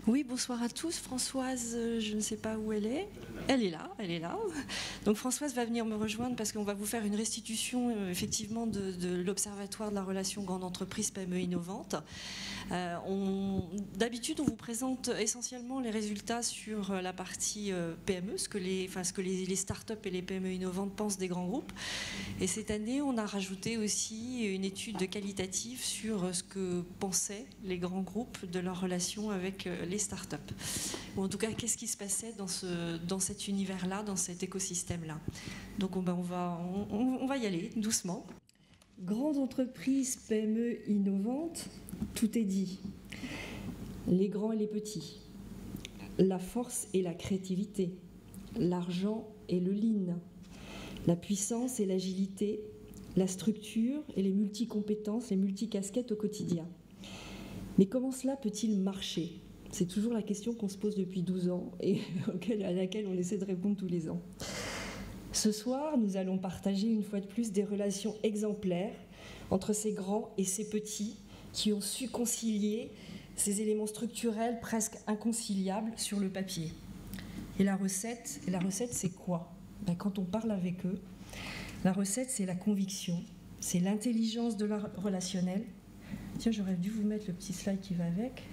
Oui, bonsoir à tous. Françoise, je ne sais pas où elle est. Elle est là, elle est là. Donc Françoise va venir me rejoindre parce qu'on va vous faire une restitution effectivement de l'Observatoire de la relation grande entreprise PME innovante. D'habitude, on vous présente essentiellement les résultats sur la partie PME, ce que les startups et les PME innovantes pensent des grands groupes. Et cette année, on a rajouté aussi une étude qualitative sur ce que pensaient les grands groupes de leur relation avec les startups. Ou en tout cas, qu'est-ce qui se passait dans cet univers-là, dans cet écosystème-là. Donc on va y aller doucement. Grande entreprise, PME innovante, tout est dit. Les grands et les petits, la force et la créativité, l'argent et le lean, la puissance et l'agilité, la structure et les multicompétences, les multicasquettes au quotidien. Mais comment cela peut-il marcher ? C'est toujours la question qu'on se pose depuis 12 ans et à laquelle on essaie de répondre tous les ans. Ce soir, nous allons partager une fois de plus des relations exemplaires entre ces grands et ces petits qui ont su concilier ces éléments structurels presque inconciliables sur le papier. Et la recette c'est quoi ? Quand on parle avec eux, la recette, c'est la conviction, c'est l'intelligence de la relationnelle. Tiens, j'aurais dû vous mettre le petit slide qui va avec.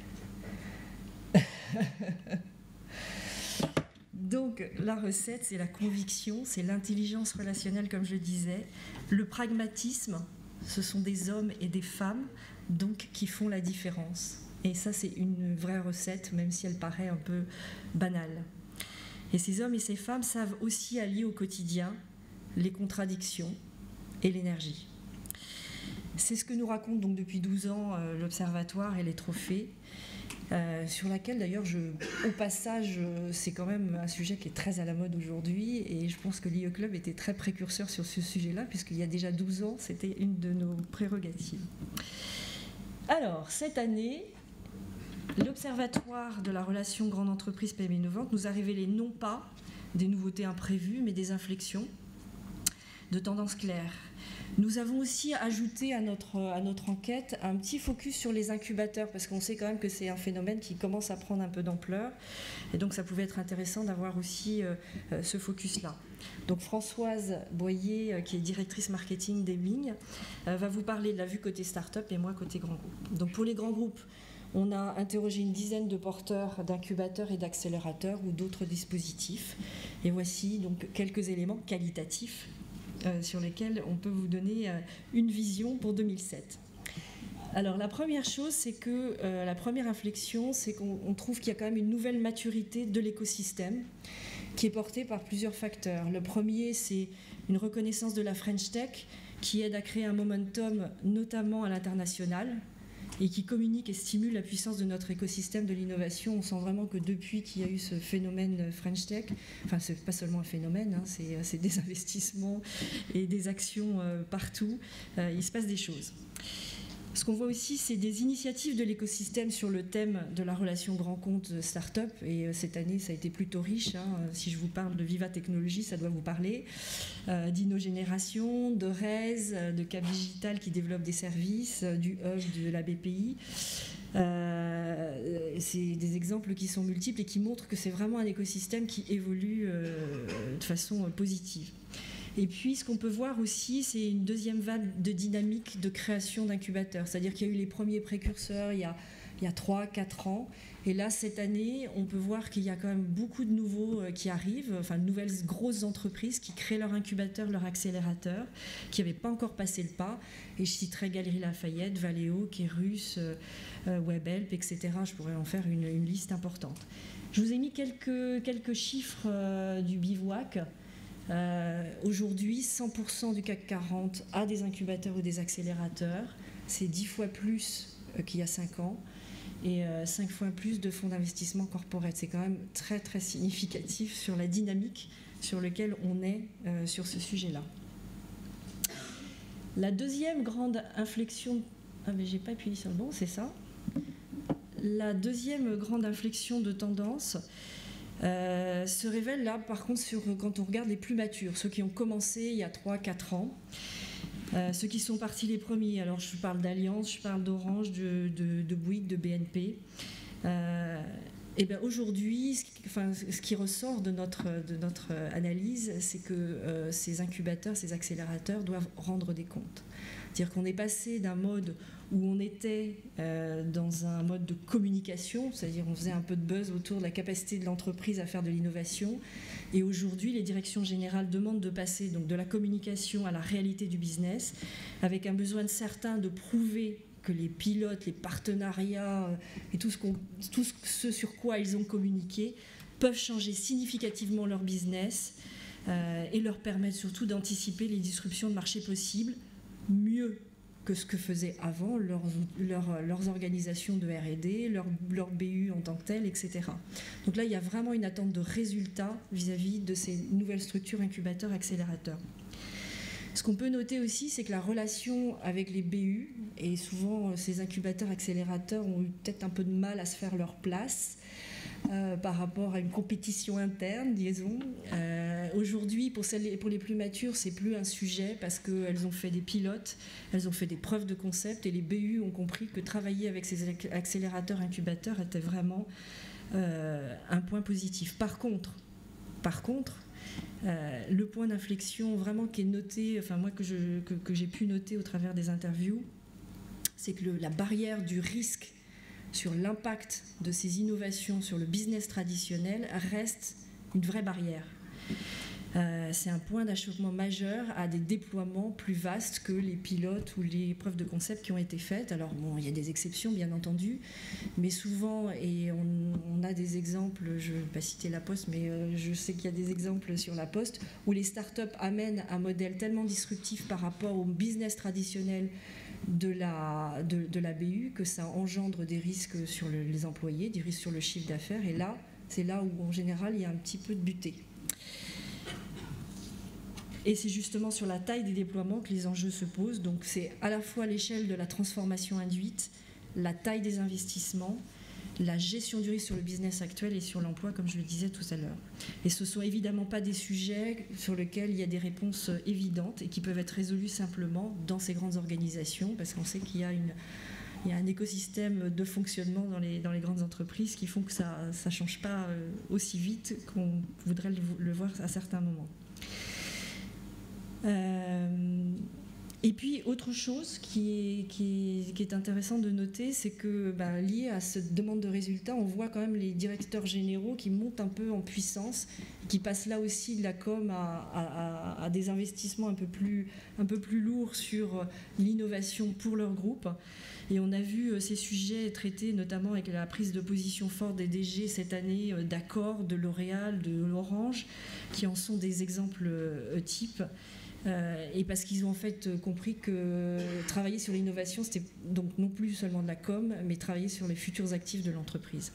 Donc la recette, c'est la conviction, c'est l'intelligence relationnelle, comme je disais. Le pragmatisme, ce sont des hommes et des femmes donc, qui font la différence. Et ça, c'est une vraie recette, même si elle paraît un peu banale. Et ces hommes et ces femmes savent aussi allier au quotidien les contradictions et l'énergie. C'est ce que nous raconte donc depuis 12 ans l'Observatoire et les trophées, sur laquelle d'ailleurs, au passage, c'est quand même un sujet qui est très à la mode aujourd'hui et je pense que l'IE Club était très précurseur sur ce sujet-là puisqu'il y a déjà 12 ans, c'était une de nos prérogatives. Alors, cette année, l'Observatoire de la relation grande entreprise PME innovante nous a révélé non pas des nouveautés imprévues, mais des inflexions de tendances claires. Nous avons aussi ajouté à notre enquête un petit focus sur les incubateurs, parce qu'on sait quand même que c'est un phénomène qui commence à prendre un peu d'ampleur, et donc ça pouvait être intéressant d'avoir aussi ce focus-là. Donc Françoise Boyer, qui est directrice marketing d'Eming, va vous parler de la vue côté start-up et moi côté grand groupe. Donc pour les grands groupes, on a interrogé une dizaine de porteurs d'incubateurs et d'accélérateurs ou d'autres dispositifs, et voici donc quelques éléments qualitatifs sur lesquels on peut vous donner une vision pour 2007. Alors la première chose, c'est que la première inflexion, c'est qu'on trouve qu'il y a quand même une nouvelle maturité de l'écosystème qui est portée par plusieurs facteurs. Le premier, c'est une reconnaissance de la French Tech qui aide à créer un momentum, notamment à l'international, et qui communique et stimule la puissance de notre écosystème de l'innovation. On sent vraiment que depuis qu'il y a eu ce phénomène French Tech, enfin c'est pas seulement un phénomène, hein, c'est des investissements et des actions partout, il se passe des choses. Ce qu'on voit aussi, c'est des initiatives de l'écosystème sur le thème de la relation grand compte start-up. Et cette année, ça a été plutôt riche. Hein. Si je vous parle de Viva Technologies, ça doit vous parler. d'InnoGénération, de RES, de Cap Digital qui développe des services, du Hub de la BPI. C'est des exemples qui sont multiples et qui montrent que c'est vraiment un écosystème qui évolue de façon positive. Et puis, ce qu'on peut voir aussi, c'est une deuxième vague de dynamique de création d'incubateurs. C'est-à-dire qu'il y a eu les premiers précurseurs il y a 3-4 ans. Et là, cette année, on peut voir qu'il y a quand même beaucoup de nouveaux qui arrivent, enfin de nouvelles grosses entreprises qui créent leur incubateur, leur accélérateur, qui n'avaient pas encore passé le pas. Et je citerai Galeries Lafayette, Valeo, Kérus, Webhelp, etc. Je pourrais en faire une liste importante. Je vous ai mis quelques chiffres du bivouac. Aujourd'hui, 100% du CAC 40 a des incubateurs ou des accélérateurs. C'est 10 fois plus qu'il y a 5 ans et 5 fois plus de fonds d'investissement corporate. C'est quand même très très significatif sur la dynamique sur laquelle on est sur ce sujet-là. La deuxième grande inflexion... Ah mais j'ai pas appuyé sur le bon, c'est ça. La deuxième grande inflexion de tendance se révèle là, par contre, quand on regarde les plus matures, ceux qui ont commencé il y a 3-4 ans, ceux qui sont partis les premiers. Alors, je parle d'Allianz, je parle d'Orange, de Bouygues, de BNP. Et bien aujourd'hui, ce qui ressort de notre analyse, c'est que ces incubateurs, ces accélérateurs doivent rendre des comptes. C'est-à-dire qu'on est passé d'un mode où on était dans un mode de communication, c'est-à-dire on faisait un peu de buzz autour de la capacité de l'entreprise à faire de l'innovation, et aujourd'hui les directions générales demandent de passer donc de la communication à la réalité du business, avec un besoin certain de prouver que les pilotes, les partenariats et tout ce sur quoi ils ont communiqué peuvent changer significativement leur business et leur permettre surtout d'anticiper les disruptions de marché possibles mieux que ce que faisaient avant leurs organisations de R&D, leur BU en tant que tel, etc. Donc là, il y a vraiment une attente de résultats vis-à-vis de ces nouvelles structures incubateurs, accélérateurs. Ce qu'on peut noter aussi, c'est que la relation avec les BU, et souvent ces incubateurs accélérateurs ont eu peut-être un peu de mal à se faire leur place par rapport à une compétition interne, disons. Aujourd'hui, pour les plus matures, c'est plus un sujet parce qu'elles ont fait des pilotes, elles ont fait des preuves de concept, et les BU ont compris que travailler avec ces accélérateurs incubateurs était vraiment un point positif. Par contre, le point d'inflexion vraiment qui est noté, enfin moi que j'ai pu noter au travers des interviews, c'est que la barrière du risque sur l'impact de ces innovations sur le business traditionnel reste une vraie barrière. C'est un point d'achoppement majeur à des déploiements plus vastes que les pilotes ou les preuves de concept qui ont été faites. Alors bon, il y a des exceptions bien entendu, mais souvent, et on a des exemples, je ne vais pas citer La Poste, mais je sais qu'il y a des exemples sur La Poste, où les startups amènent un modèle tellement disruptif par rapport au business traditionnel de la BU que ça engendre des risques sur les employés, des risques sur le chiffre d'affaires, et là, c'est là où en général il y a un petit peu de butée. Et c'est justement sur la taille des déploiements que les enjeux se posent. Donc c'est à la fois l'échelle de la transformation induite, la taille des investissements, la gestion du risque sur le business actuel et sur l'emploi, comme je le disais tout à l'heure. Et ce ne sont évidemment pas des sujets sur lesquels il y a des réponses évidentes et qui peuvent être résolues simplement dans ces grandes organisations, parce qu'on sait qu'il y a un écosystème de fonctionnement dans les grandes entreprises qui font que ça ne change pas aussi vite qu'on voudrait le voir à certains moments. Et puis, autre chose qui est intéressant de noter, c'est que lié à cette demande de résultats, on voit quand même les directeurs généraux qui montent un peu en puissance, qui passent là aussi de la com à des investissements un peu plus lourds sur l'innovation pour leur groupe. Et on a vu ces sujets traités notamment avec la prise de position forte des DG cette année d'Accor, de L'Oréal, de l'Orange, qui en sont des exemples types. Et parce qu'ils ont en fait compris que travailler sur l'innovation, c'était donc non plus seulement de la com, mais travailler sur les futurs actifs de l'entreprise.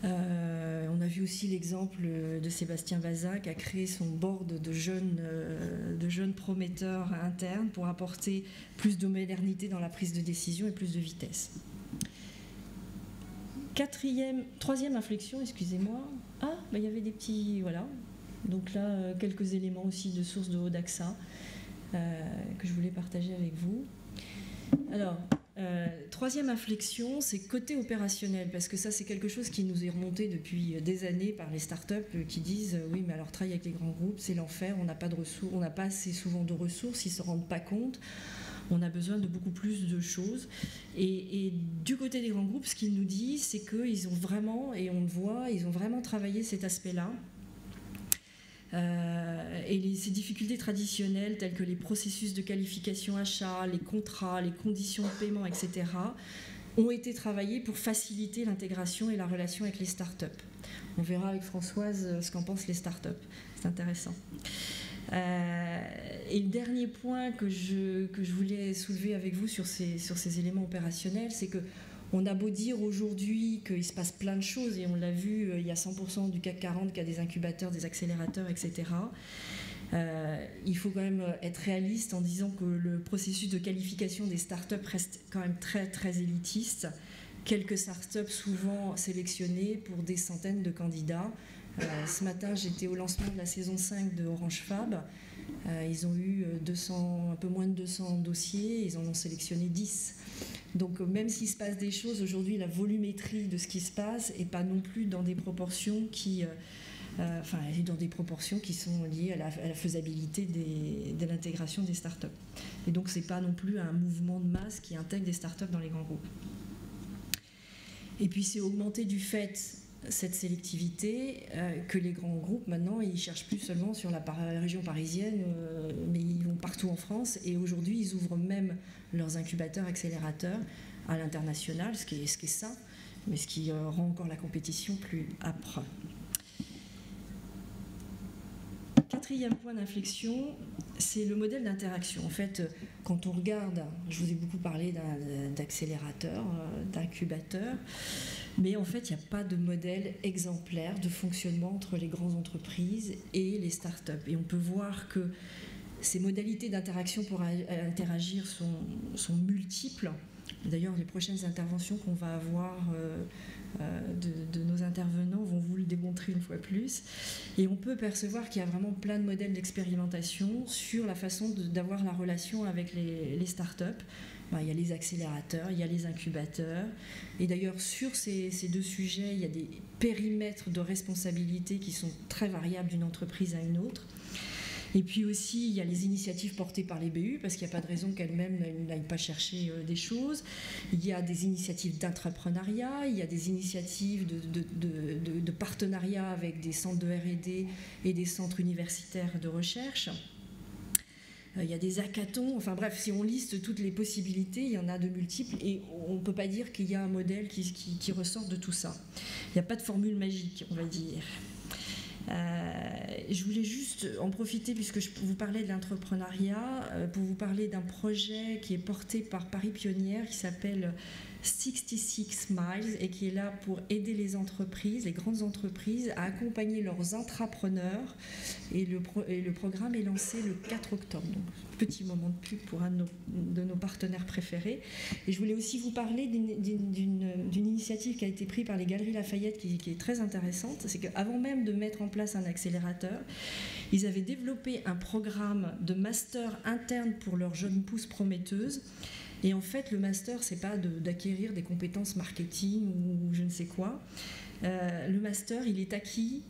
On a vu aussi l'exemple de Sébastien Bazin qui a créé son board de jeunes prometteurs internes pour apporter plus de modernité dans la prise de décision et plus de vitesse. Troisième inflexion, excusez-moi. Ah, il y avait des petits... Voilà. Donc là, quelques éléments aussi de sources de Odaxa que je voulais partager avec vous. Alors, troisième inflexion, c'est côté opérationnel, parce que ça, c'est quelque chose qui nous est remonté depuis des années par les startups qui disent oui, mais alors travailler avec les grands groupes, c'est l'enfer, on n'a pas de ressources, on n'a pas assez souvent de ressources, ils ne se rendent pas compte. On a besoin de beaucoup plus de choses. Et du côté des grands groupes, ce qu'ils nous disent, c'est qu'ils ont vraiment, et on le voit, ils ont vraiment travaillé cet aspect-là. Et ces difficultés traditionnelles telles que les processus de qualification achat, les contrats, les conditions de paiement, etc. ont été travaillés pour faciliter l'intégration et la relation avec les startups. On verra avec Françoise ce qu'en pensent les startups. C'est intéressant. Et le dernier point que je voulais soulever avec vous sur ces éléments opérationnels, c'est que on a beau dire aujourd'hui qu'il se passe plein de choses, et on l'a vu, il y a 100% du CAC 40 qui a des incubateurs, des accélérateurs, etc. Il faut quand même être réaliste en disant que le processus de qualification des startups reste quand même très, très élitiste. Quelques startups souvent sélectionnées pour des centaines de candidats. Ce matin, j'étais au lancement de la saison 5 de Orange Fab. Ils ont eu un peu moins de 200 dossiers, ils en ont sélectionné 10. Donc même s'il se passe des choses, aujourd'hui la volumétrie de ce qui se passe n'est pas non plus dans des proportions qui... elle est dans des proportions qui sont liées à la faisabilité de l'intégration des startups. Et donc ce n'est pas non plus un mouvement de masse qui intègre des startups dans les grands groupes. Et puis c'est augmenté du fait cette sélectivité que les grands groupes maintenant ils cherchent plus seulement sur la région parisienne mais ils vont partout en France et aujourd'hui ils ouvrent même leurs incubateurs accélérateurs à l'international, ce qui est sain mais ce qui rend encore la compétition plus âpre. Quatrième point d'inflexion, c'est le modèle d'interaction. En fait, quand on regarde, je vous ai beaucoup parlé d'accélérateurs, d'incubateurs, mais en fait, il n'y a pas de modèle exemplaire de fonctionnement entre les grandes entreprises et les startups. Et on peut voir que ces modalités d'interaction pour interagir sont multiples. D'ailleurs, les prochaines interventions qu'on va avoir de nos intervenants vont vous le démontrer une fois plus. Et on peut percevoir qu'il y a vraiment plein de modèles d'expérimentation sur la façon d'avoir la relation avec les startups. Il y a les accélérateurs, il y a les incubateurs. Et d'ailleurs, sur ces deux sujets, il y a des périmètres de responsabilité qui sont très variables d'une entreprise à une autre. Et puis aussi, il y a les initiatives portées par les BU, parce qu'il n'y a pas de raison qu'elles-mêmes n'aillent pas chercher des choses. Il y a des initiatives d'entrepreneuriat, il y a des initiatives de partenariat avec des centres de R&D et des centres universitaires de recherche. Il y a des hackathons, enfin bref, si on liste toutes les possibilités, il y en a de multiples et on ne peut pas dire qu'il y a un modèle qui ressort de tout ça. Il n'y a pas de formule magique, on va dire. Je voulais juste en profiter, puisque je vous parlais de l'entrepreneuriat, pour vous parler d'un projet qui est porté par Paris Pionnière, qui s'appelle 66 Miles et qui est là pour aider les entreprises, les grandes entreprises, à accompagner leurs intrapreneurs. Et le programme est lancé le 4 octobre. Donc, petit moment de pub pour un de nos partenaires préférés. Et je voulais aussi vous parler d'une initiative qui a été prise par les Galeries Lafayette qui est très intéressante. C'est qu'avant même de mettre en place un accélérateur, ils avaient développé un programme de master interne pour leurs jeunes pousses prometteuses. Et en fait, le master, c'est pas d'acquérir des compétences marketing ou je ne sais quoi. Le master, il est acquis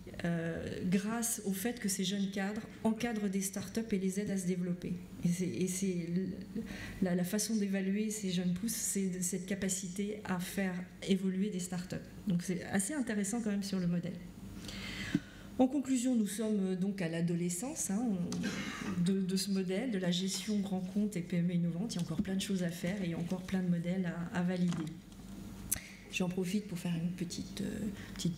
grâce au fait que ces jeunes cadres encadrent des startups et les aident à se développer. Et c'est la façon d'évaluer ces jeunes pousses, c'est cette capacité à faire évoluer des startups. Donc c'est assez intéressant quand même sur le modèle. En conclusion, nous sommes donc à l'adolescence de ce modèle, de la gestion grand compte et PME innovante. Il y a encore plein de choses à faire et il y a encore plein de modèles à valider. J'en profite pour faire une petite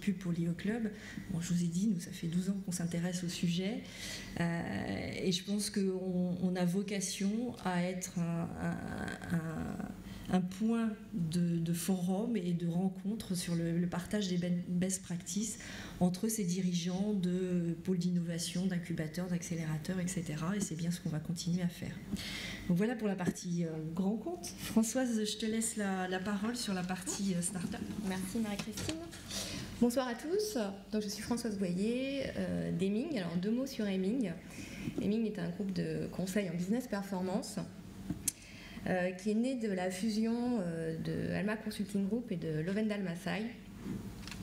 pub pour l'IO Club. Bon, je vous ai dit, nous, ça fait 12 ans qu'on s'intéresse au sujet et je pense qu'on a vocation à être un point de forum et de rencontre sur le partage des best practices entre ces dirigeants de pôles d'innovation, d'incubateurs, d'accélérateurs, etc. Et c'est bien ce qu'on va continuer à faire. Donc voilà pour la partie grand compte. Françoise, je te laisse la parole sur la partie start-up. Merci Marie-Christine. Bonsoir à tous. Donc, je suis Françoise Boyer d'Heming. Alors 2 mots sur Heming. Heming est un groupe de conseil en business performance qui est né de la fusion de Alma Consulting Group et de Lovendal Massai.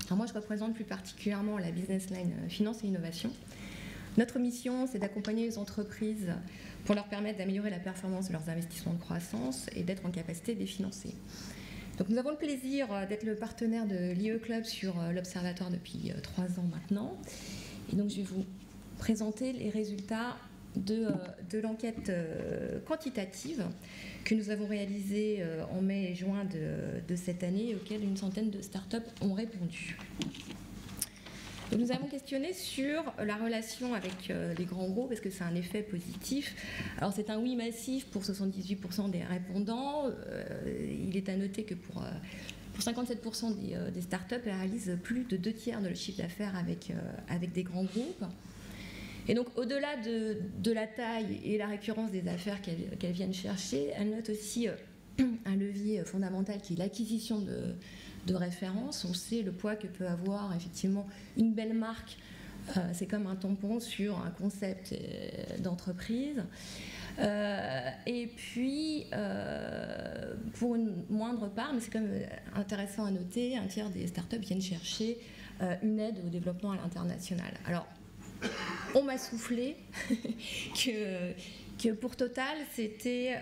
Alors moi, je représente plus particulièrement la business line finance et innovation. Notre mission, c'est d'accompagner les entreprises pour leur permettre d'améliorer la performance de leurs investissements de croissance et d'être en capacité de les financer. Donc, nous avons le plaisir d'être le partenaire de l'IE Club sur l'Observatoire depuis 3 ans maintenant. Et donc, je vais vous présenter les résultats de l'enquête quantitative que nous avons réalisée en mai et juin de cette année, auquel une centaine de startups ont répondu. Donc nous avons questionné sur la relation avec les grands groupes, est-ce que c'est un effet positif? Alors c'est un oui massif pour 78% des répondants. Il est à noter que pour 57% des startups, elles réalisent plus de 2/3 de leur chiffre d'affaires avec des grands groupes. Et donc, au-delà de la taille et la récurrence des affaires qu'elles viennent chercher, elles notent aussi un levier fondamental qui est l'acquisition de références. On sait le poids que peut avoir effectivement une belle marque. C'est comme un tampon sur un concept d'entreprise. Et puis, pour une moindre part, mais c'est quand même intéressant à noter, un tiers des startups viennent chercher une aide au développement à l'international. Alors, on m'a soufflé que pour Total, c'était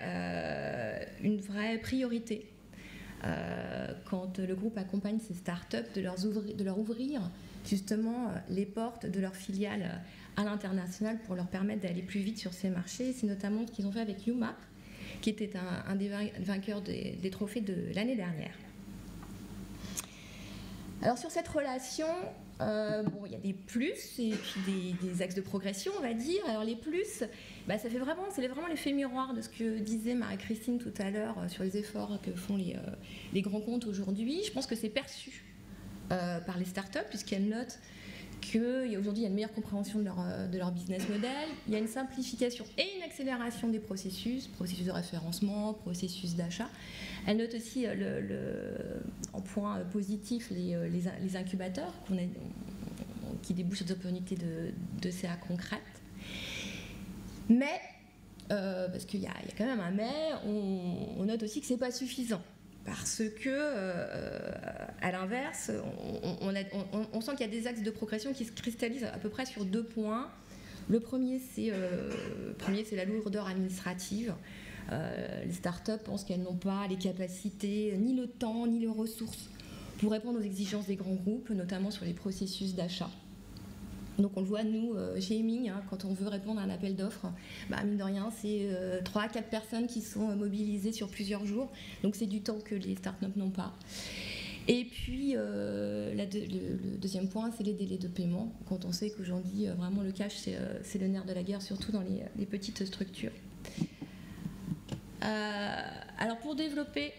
une vraie priorité. Quand le groupe accompagne ces startups, de leur ouvrir justement les portes de leurs filiales à l'international pour leur permettre d'aller plus vite sur ces marchés. C'est notamment ce qu'ils ont fait avec UMAP, qui était un des vainqueurs des trophées de l'année dernière. Alors sur cette relation, il y a des plus et puis des axes de progression, on va dire. Alors les plus, c'est vraiment l'effet miroir de ce que disait Marie-Christine tout à l'heure sur les efforts que font les grands comptes aujourd'hui. Je pense que c'est perçu par les startups, puisqu'elles notent qu'aujourd'hui il y a une meilleure compréhension de leur business model, il y a une simplification et une accélération des processus de référencement, processus d'achat. Elle note aussi en point positif les incubateurs qui débouchent sur des opportunités de CA concrètes. Mais, parce qu'il y a quand même un mais, on note aussi que ce n'est pas suffisant. Parce que, à l'inverse, on sent qu'il y a des axes de progression qui se cristallisent à peu près sur 2 points. Le premier, c'est la lourdeur administrative. Les startups pensent qu'elles n'ont pas les capacités, ni le temps, ni les ressources pour répondre aux exigences des grands groupes, notamment sur les processus d'achat. Donc on le voit, nous, chez Heming, quand on veut répondre à un appel d'offres, mine de rien, c'est 3 à 4 personnes qui sont mobilisées sur plusieurs jours. Donc c'est du temps que les startups n'ont pas. Et puis, le deuxième point, c'est les délais de paiement. Quand on sait qu'aujourd'hui, vraiment, le cash, c'est le nerf de la guerre, surtout dans les petites structures. Alors pour développer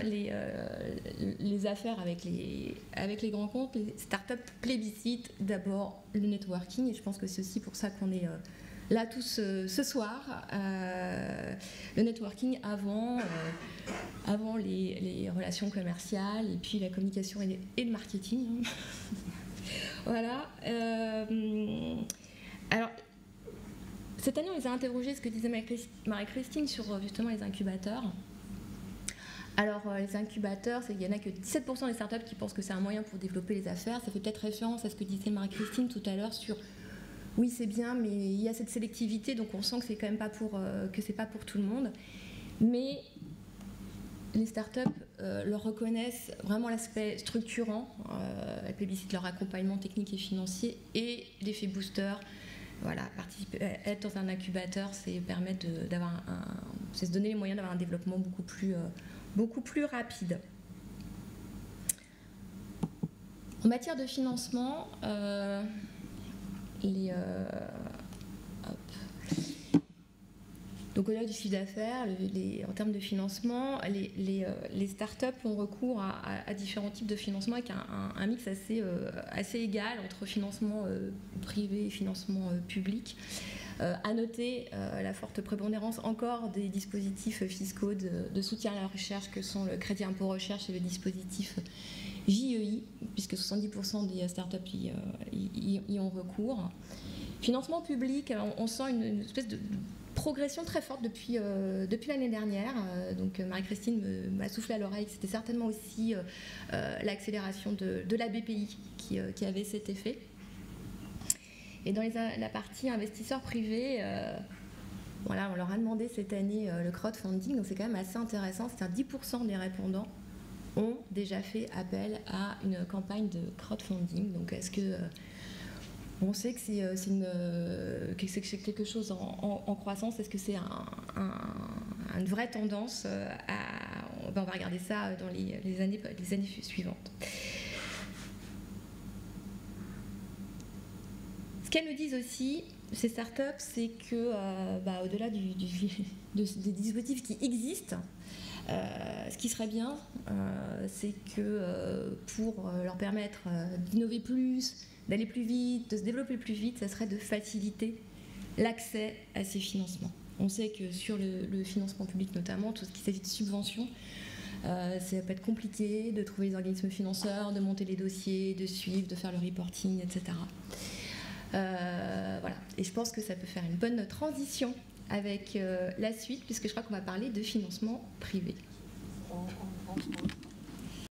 les affaires avec les grands comptes, les startups plébiscitent d'abord le networking, et je pense que c'est aussi pour ça qu'on est là tous ce soir. Le networking avant les relations commerciales, et puis la communication et le marketing. Voilà. Alors, cette année, on les a interrogés, ce que disait Marie-Christine, sur justement les incubateurs. Alors, les incubateurs, il n'y en a que 17% des startups qui pensent que c'est un moyen pour développer les affaires. Ça fait peut-être référence à ce que disait Marie-Christine tout à l'heure sur oui, c'est bien, mais il y a cette sélectivité, donc on sent que c'est quand même pas pour tout le monde. Mais les startups leur reconnaissent vraiment l'aspect structurant. Elles plébiscitent leur accompagnement technique et financier et l'effet booster. Voilà, être dans un incubateur, c'est permettre c'est se donner les moyens d'avoir un développement beaucoup plus rapide. En matière de financement, donc au-delà du chiffre d'affaires, en termes de financement, les startups ont recours à différents types de financement avec un mix assez égal entre financement privé et financement public. À noter la forte prépondérance encore des dispositifs fiscaux de soutien à la recherche que sont le crédit impôt recherche et le dispositif JEI, puisque 70% des startups y ont recours. Financement public, on sent une espèce de progression très forte depuis l'année dernière. Donc Marie-Christine m'a soufflé à l'oreille que c'était certainement aussi l'accélération de la BPI qui avait cet effet. Et dans la partie investisseurs privés, on leur a demandé cette année le crowdfunding, donc c'est quand même assez intéressant. C'est-à-dire 10% des répondants ont déjà fait appel à une campagne de crowdfunding. Donc est-ce que on sait que c'est quelque chose en croissance? Est-ce que c'est une vraie tendance on va regarder ça dans les années suivantes. Ce qu'elles nous disent aussi, ces startups, c'est que au-delà des dispositifs qui existent, ce qui serait bien, c'est que pour leur permettre d'innover plus, d'aller plus vite, de se développer plus vite, ça serait de faciliter l'accès à ces financements. On sait que sur le financement public notamment, tout ce qui s'agit de subventions, ça peut être compliqué de trouver les organismes financeurs, de monter les dossiers, de suivre, de faire le reporting, etc. Voilà. Et je pense que ça peut faire une bonne transition avec la suite, puisque je crois qu'on va parler de financement privé. On